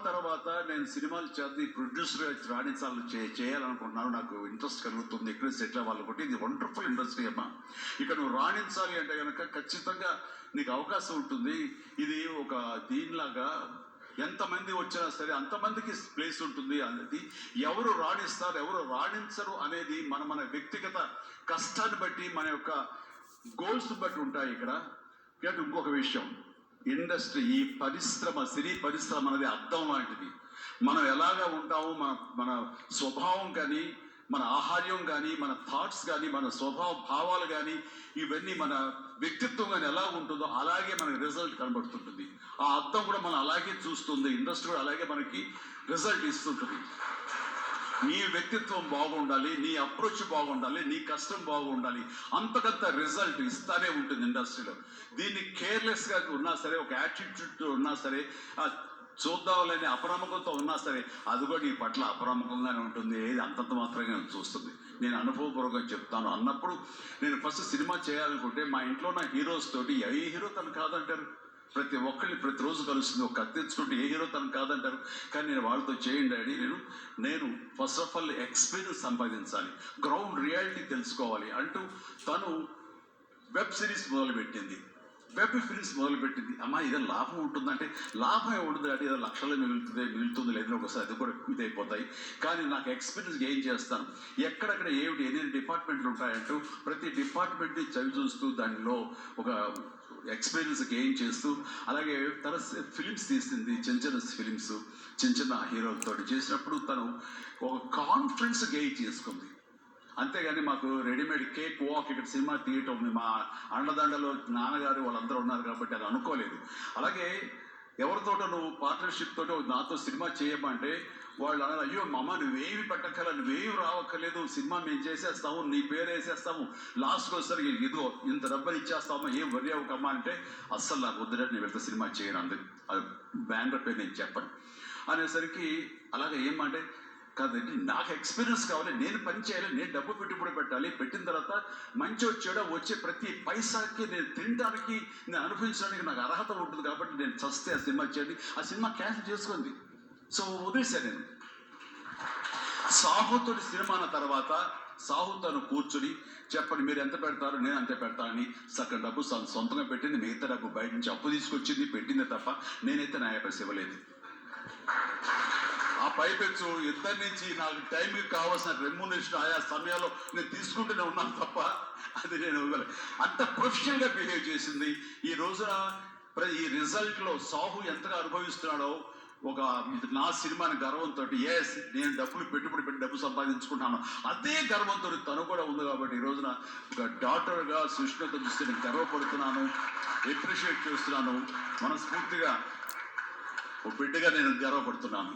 తర్వాత నేను సినిమాలు చేసి ప్రొడ్యూసర్గా చేయాలనుకుంటున్నాను. నాకు ఇంట్రెస్ట్ కలుగుతుంది, ఇక్కడ సెటిల్ అవ్వాలనుకుంటే ఇది వండర్ఫుల్ ఇండస్ట్రీ అమ్మా. ఇక నువ్వు రాణించాలి అంటే కనుక ఖచ్చితంగా నీకు అవకాశం ఉంటుంది. ఇది ఒక దీనిలాగా ఎంతమంది వచ్చినా సరే అంతమందికి ప్లేస్ ఉంటుంది. అనేది ఎవరు రాణిస్తారు ఎవరు రాణించరు అనేది మన వ్యక్తిగత కష్టాన్ని బట్టి మన యొక్క గోల్స్ బట్టి ఉంటాయి. ఇక్కడ ఇంకొక విషయం, ఇండస్ట్రీ ఈ పరిశ్రమ సినీ పరిశ్రమ అనేది అర్థం లాంటిది. మనం ఎలాగా ఉంటామో మన స్వభావం కానీ మన ఆహార్యం కానీ మన థాట్స్ కానీ మన స్వభావ భావాలు కానీ ఇవన్నీ మన వ్యక్తిత్వం కానీ ఎలా ఉంటుందో అలాగే మనకి రిజల్ట్ కనబడుతుంటుంది. ఆ అర్థం కూడా మనం అలాగే చూస్తుంది. ఇండస్ట్రీ కూడా అలాగే మనకి రిజల్ట్ ఇస్తుంటుంది. నీ వ్యక్తిత్వం బాగుండాలి, నీ అప్రోచ్ బాగుండాలి, నీ కష్టం బాగుండాలి, అంతకంత రిజల్ట్ ఇస్తానే ఉంటుంది ఇండస్ట్రీలో. దీన్ని కేర్లెస్గా ఉన్నా సరే, ఒక యాటిట్యూడ్తో ఉన్నా సరే, చూద్దామని అపనమ్మకంతో ఉన్నా సరే అది కూడా ఈ పట్ల అపనమ్మకంగానే ఉంటుంది. ఏది అంతంత మాత్రంగా చూస్తుంది. నేను అనుభవపూర్వకంగా చెప్తాను. అన్నప్పుడు నేను ఫస్ట్ సినిమా చేయాలనుకుంటే మా ఇంట్లో ఉన్న హీరోస్ తోటి ఏ హీరో తను కాదంటారు. ప్రతి ఒక్కరిని ప్రతిరోజు కలుస్తుంది. ఒక కత్తి తెచ్చుకుంటే ఏ హీరో తను కాదంటారు. కానీ నేను వాళ్ళతో చేయండి డాడీ, నేను ఫస్ట్ ఆఫ్ ఆల్ ఎక్స్పీరియన్స్ సంపాదించాలి, గ్రౌండ్ రియాలిటీ తెలుసుకోవాలి అంటూ తను వెబ్ సిరీస్ మొదలుపెట్టింది. వెబ్ సిరీస్ మొదలుపెట్టింది. అమ్మా ఇదే లాభం ఉంటుందంటే లాభం ఉంటుంది అంటే ఏదో లక్షలు మిగులుతుంది లేదని ఒకసారి అది కూడా ఇదైపోతాయి. కానీ నాకు ఎక్స్పీరియన్స్ గెయిన్ చేస్తాను. ఎక్కడెక్కడ ఎన్ని డిపార్ట్మెంట్లు ఉంటాయంటూ ప్రతి డిపార్ట్మెంట్ని చవి చూస్తూ దానిలో ఒక ఎక్స్పీరియన్స్ గెయిన్ చేస్తూ, అలాగే తన ఫిలిమ్స్ తీసింది, చిన్న ఫిలిమ్స్ చిన్న హీరోలతో చేసినప్పుడు తను ఒక కాన్ఫిడెన్స్ గెయిన్ చేసుకుంది. అంతేగాని మాకు రెడీమేడ్ కేక్ వాక్ ఇక్కడ సినిమా తీయటం ఉంది, మా అండదండలో నాన్నగారు వాళ్ళందరూ ఉన్నారు కాబట్టి అది అనుకోలేదు. అలాగే ఎవరితోటో నువ్వు పార్ట్నర్షిప్ తోటో నాతో సినిమా చేయమంటే వాళ్ళు అన్నారు, అయ్యో మమ్మ నువ్వేమి పెట్టక్కల, నువ్వేమి రావక్కర్లేదు, సినిమా మేము చేసేస్తాము, నీ పేరు వేసేస్తాము, లాస్ట్కి వచ్చేసరికి ఇదిగో ఇంత డబ్బులు ఇచ్చేస్తామా, ఏం వరి అవ్వకమ్మా అంటే అస్సలు నాకు వద్దురంటే నేను వెళ్తే సినిమా చేయను, అందుకు అది బ్యానర్ పేరు నేను చెప్పను అనేసరికి అలాగే ఏమంటే కాదండి నాకు ఎక్స్పీరియన్స్ కావాలి, నేను పని చేయాలి, నేను డబ్బు పెట్టుబడి పెట్టాలి, పెట్టిన తర్వాత మంచి వచ్చాడో వచ్చే ప్రతి పైసాకి నేను తినడానికి నేను అనుభవించడానికి నాకు అర్హత ఉంటుంది కాబట్టి నేను చస్తే ఆ సినిమా చేయండి, ఆ సినిమా క్యాన్సిల్ చేసుకుంది. సో వదిలేశాను నేను. సాహుతో సినిమా అన్న తర్వాత సాహుతో కూర్చుని చెప్పండి మీరు ఎంత పెడతారు, నేను అంతే పెడతానని సగం డబ్బు సొంతంగా పెట్టింది, మిగతా డబ్బు బయట నుంచి అప్పు తీసుకొచ్చింది పెట్టిందే తప్ప నేనైతే నా పైసలు ఇవ్వలేదు. ఆ పైపెచ్చు ఇద్దరి నుంచి నాకు టైంకి కావాల్సిన రెమ్యునరేషన్ ఆయా సమయాల్లో నేను తీసుకుంటూనే ఉన్నాను తప్ప అది నేను ఇవ్వలేదు. అంత ప్రొఫెషనల్గా బిహేవ్ చేసింది. ఈ రోజున ఈ రిజల్ట్లో సాహు ఎంతగా అనుభవిస్తున్నాడో ఒక నా సినిమాని గర్వంతో ఎస్ నేను డబ్బులు పెట్టుబడి పెట్టి డబ్బు సంపాదించుకుంటున్నాను అదే గర్వంతో తను కూడా ఉంది. కాబట్టి ఈ రోజున ఒక డాక్టర్గా సుష్మిత చూస్తే నేను గర్వపడుతున్నాను, అప్రిషియేట్ చేస్తున్నాను, మనస్ఫూర్తిగా ఒక బిడ్డగా నేను గర్వపడుతున్నాను.